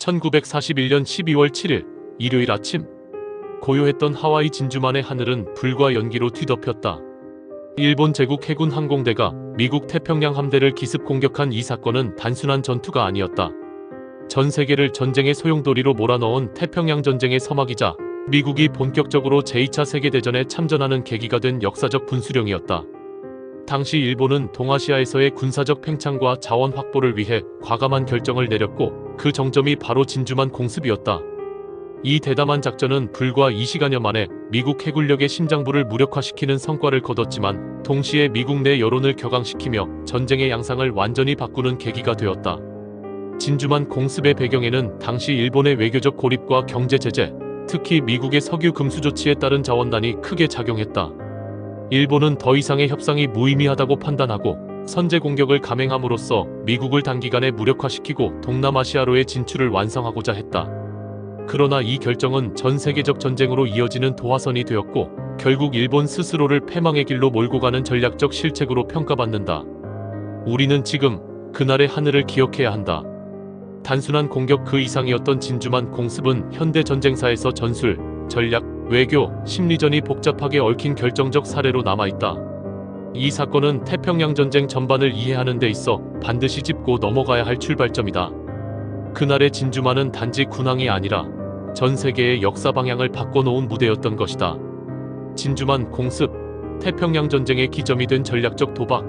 1941년 12월 7일 일요일 아침, 고요했던 하와이 진주만의 하늘은 불과 연기로 뒤덮였다. 일본 제국 해군 항공대가 미국 태평양 함대를 기습 공격한 이 사건은 단순한 전투가 아니었다. 전 세계를 전쟁의 소용돌이로 몰아넣은 태평양 전쟁의 서막이자 미국이 본격적으로 제2차 세계대전에 참전하는 계기가 된 역사적 분수령이었다. 당시 일본은 동아시아에서의 군사적 팽창과 자원 확보를 위해 과감한 결정을 내렸고 그 정점이 바로 진주만 공습이었다. 이 대담한 작전은 불과 2시간여 만에 미국 해군력의 심장부를 무력화시키는 성과를 거뒀지만 동시에 미국 내 여론을 격앙시키며 전쟁의 양상을 완전히 바꾸는 계기가 되었다. 진주만 공습의 배경에는 당시 일본의 외교적 고립과 경제 제재, 특히 미국의 석유 금수 조치에 따른 자원난이 크게 작용했다. 일본은 더 이상의 협상이 무의미하다고 판단하고 선제 공격을 감행함으로써 미국을 단기간에 무력화시키고 동남아시아로의 진출을 완성하고자 했다. 그러나 이 결정은 전 세계적 전쟁으로 이어지는 도화선이 되었고 결국 일본 스스로를 패망의 길로 몰고 가는 전략적 실책으로 평가받는다. 우리는 지금 그날의 하늘을 기억해야 한다. 단순한 공격 그 이상이었던 진주만 공습은 현대 전쟁사에서 전술, 전략, 외교, 심리전이 복잡하게 얽힌 결정적 사례로 남아있다. 이 사건은 태평양 전쟁 전반을 이해하는 데 있어 반드시 짚고 넘어가야 할 출발점이다. 그날의 진주만은 단지 군항이 아니라 전 세계의 역사 방향을 바꿔놓은 무대였던 것이다. 진주만 공습, 태평양 전쟁의 기점이 된 전략적 도박.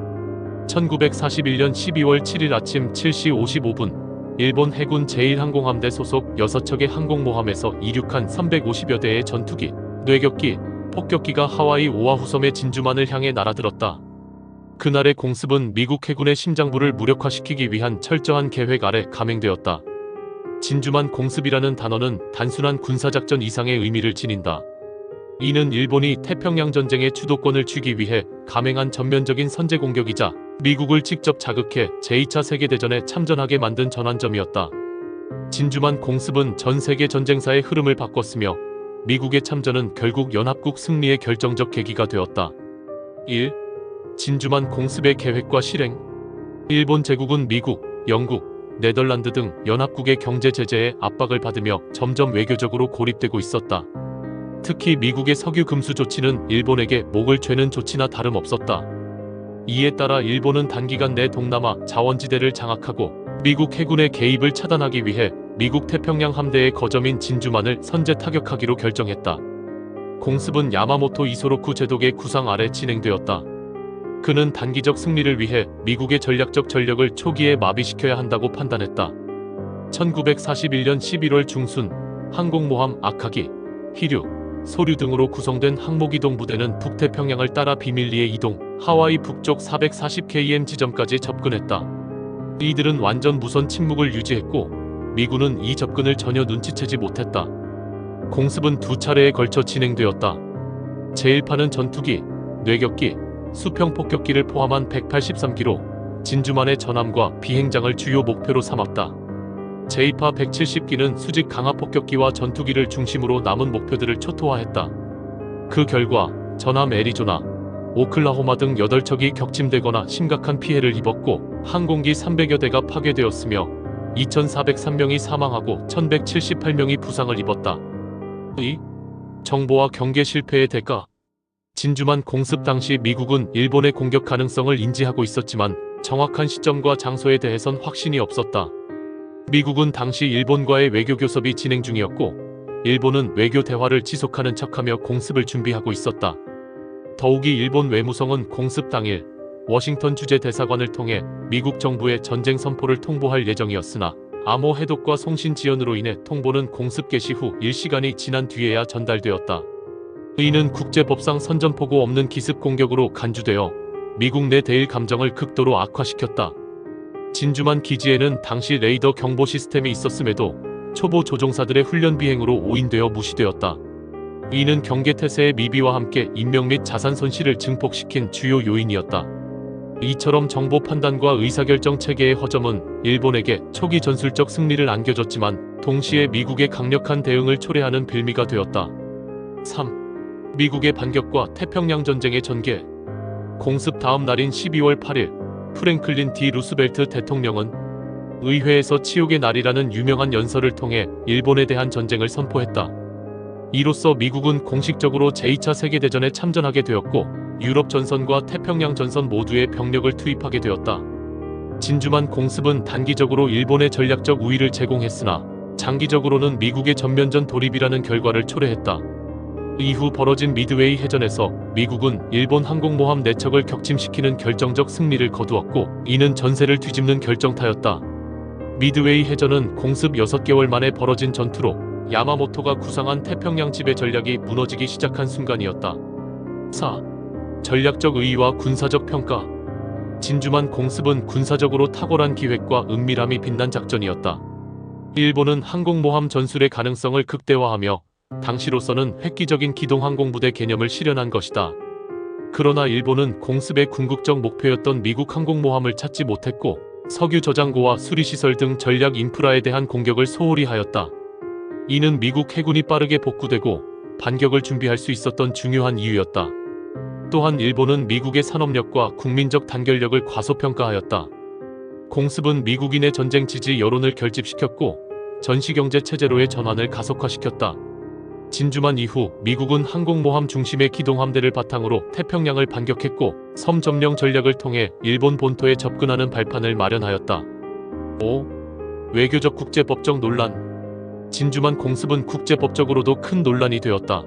1941년 12월 7일 아침 7시 55분 일본 해군 제1항공함대 소속 6척의 항공모함에서 이륙한 350여 대의 전투기, 뇌격기, 폭격기가 하와이 오아후 섬의 진주만을 향해 날아들었다. 그날의 공습은 미국 해군의 심장부를 무력화시키기 위한 철저한 계획 아래 감행되었다. 진주만 공습이라는 단어는 단순한 군사작전 이상의 의미를 지닌다. 이는 일본이 태평양 전쟁의 주도권을 쥐기 위해 감행한 전면적인 선제 공격이자 미국을 직접 자극해 제2차 세계대전에 참전하게 만든 전환점이었다. 진주만 공습은 전 세계 전쟁사의 흐름을 바꿨으며 미국의 참전은 결국 연합국 승리의 결정적 계기가 되었다. 1. 진주만 공습의 계획과 실행. 일본 제국은 미국, 영국, 네덜란드 등 연합국의 경제 제재에 압박을 받으며 점점 외교적으로 고립되고 있었다. 특히 미국의 석유 금수 조치는 일본에게 목을 죄는 조치나 다름없었다. 이에 따라 일본은 단기간 내 동남아 자원지대를 장악하고 미국 해군의 개입을 차단하기 위해 미국 태평양 함대의 거점인 진주만을 선제 타격하기로 결정했다. 공습은 야마모토 이소로쿠 제독의 구상 아래 진행되었다. 그는 단기적 승리를 위해 미국의 전략적 전력을 초기에 마비시켜야 한다고 판단했다. 1941년 11월 중순 항공모함 아카기, 히류, 소류 등으로 구성된 항모기동 부대는 북태평양을 따라 비밀리에 이동, 하와이 북쪽 440km 지점까지 접근했다. 이들은 완전 무선 침묵을 유지했고 미군은 이 접근을 전혀 눈치채지 못했다. 공습은 두 차례에 걸쳐 진행되었다. 제1파는 전투기, 뇌격기, 수평 폭격기를 포함한 183기로 진주만의 전함과 비행장을 주요 목표로 삼았다. 제2파 170기는 수직 강화 폭격기와 전투기를 중심으로 남은 목표들을 초토화했다. 그 결과 전함 애리조나, 오클라호마 등 8척이 격침되거나 심각한 피해를 입었고 항공기 300여 대가 파괴되었으며 2,403명이 사망하고 1,178명이 부상을 입었다. 이 정보와 경계 실패의 대가. 진주만 공습 당시 미국은 일본의 공격 가능성을 인지하고 있었지만 정확한 시점과 장소에 대해선 확신이 없었다. 미국은 당시 일본과의 외교 교섭이 진행 중이었고 일본은 외교 대화를 지속하는 척하며 공습을 준비하고 있었다. 더욱이 일본 외무성은 공습 당일 워싱턴 주재 대사관을 통해 미국 정부의 전쟁 선포를 통보할 예정이었으나 암호 해독과 송신 지연으로 인해 통보는 공습 개시 후 1시간이 지난 뒤에야 전달되었다. 이는 국제법상 선전포고 없는 기습 공격으로 간주되어 미국 내 대일 감정을 극도로 악화시켰다. 진주만 기지에는 당시 레이더 경보 시스템이 있었음에도 초보 조종사들의 훈련 비행으로 오인되어 무시되었다. 이는 경계태세의 미비와 함께 인명 및 자산 손실을 증폭시킨 주요 요인이었다. 이처럼 정보 판단과 의사결정 체계의 허점은 일본에게 초기 전술적 승리를 안겨줬지만 동시에 미국의 강력한 대응을 초래하는 빌미가 되었다. 3. 미국의 반격과 태평양 전쟁의 전개. 공습 다음 날인 12월 8일 프랭클린 디 루스벨트 대통령은 의회에서 치욕의 날이라는 유명한 연설을 통해 일본에 대한 전쟁을 선포했다. 이로써 미국은 공식적으로 제2차 세계대전에 참전하게 되었고 유럽 전선과 태평양 전선 모두에 병력을 투입하게 되었다. 진주만 공습은 단기적으로 일본의 전략적 우위를 제공했으나 장기적으로는 미국의 전면전 돌입이라는 결과를 초래했다. 이후 벌어진 미드웨이 해전에서 미국은 일본 항공모함 4척을 격침시키는 결정적 승리를 거두었고 이는 전세를 뒤집는 결정타였다. 미드웨이 해전은 공습 6개월 만에 벌어진 전투로 야마모토가 구상한 태평양 지배 전략이 무너지기 시작한 순간이었다. 4. 전략적 의의와 군사적 평가. 진주만 공습은 군사적으로 탁월한 기획과 은밀함이 빛난 작전이었다. 일본은 항공모함 전술의 가능성을 극대화하며 당시로서는 획기적인 기동항공부대 개념을 실현한 것이다. 그러나 일본은 공습의 궁극적 목표였던 미국 항공모함을 찾지 못했고 석유 저장고와 수리시설 등 전략 인프라에 대한 공격을 소홀히 하였다. 이는 미국 해군이 빠르게 복구되고 반격을 준비할 수 있었던 중요한 이유였다. 또한 일본은 미국의 산업력과 국민적 단결력을 과소평가하였다. 공습은 미국인의 전쟁 지지 여론을 결집시켰고 전시경제 체제로의 전환을 가속화시켰다. 진주만 이후 미국은 항공모함 중심의 기동함대를 바탕으로 태평양을 반격했고 섬 점령 전략을 통해 일본 본토에 접근하는 발판을 마련하였다. 5. 외교적 국제법적 논란. 진주만 공습은 국제법적으로도 큰 논란이 되었다.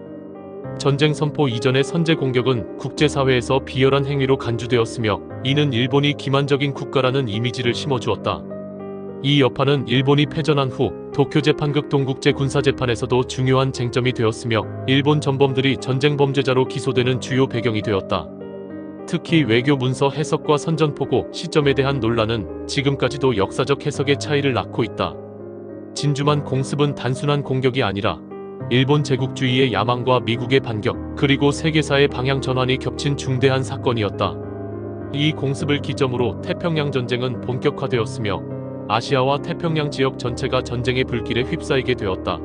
전쟁 선포 이전의 선제 공격은 국제사회에서 비열한 행위로 간주되었으며 이는 일본이 기만적인 국가라는 이미지를 심어주었다. 이 여파는 일본이 패전한 후 도쿄 재판극 동국제 군사재판에서도 중요한 쟁점이 되었으며 일본 전범들이 전쟁 범죄자로 기소되는 주요 배경이 되었다. 특히 외교 문서 해석과 선전포고 시점에 대한 논란은 지금까지도 역사적 해석의 차이를 낳고 있다. 진주만 공습은 단순한 공격이 아니라 일본 제국주의의 야망과 미국의 반격, 그리고 세계사의 방향 전환이 겹친 중대한 사건이었다. 이 공습을 기점으로 태평양 전쟁은 본격화되었으며 아시아와 태평양 지역 전체가 전쟁의 불길에 휩싸이게 되었다.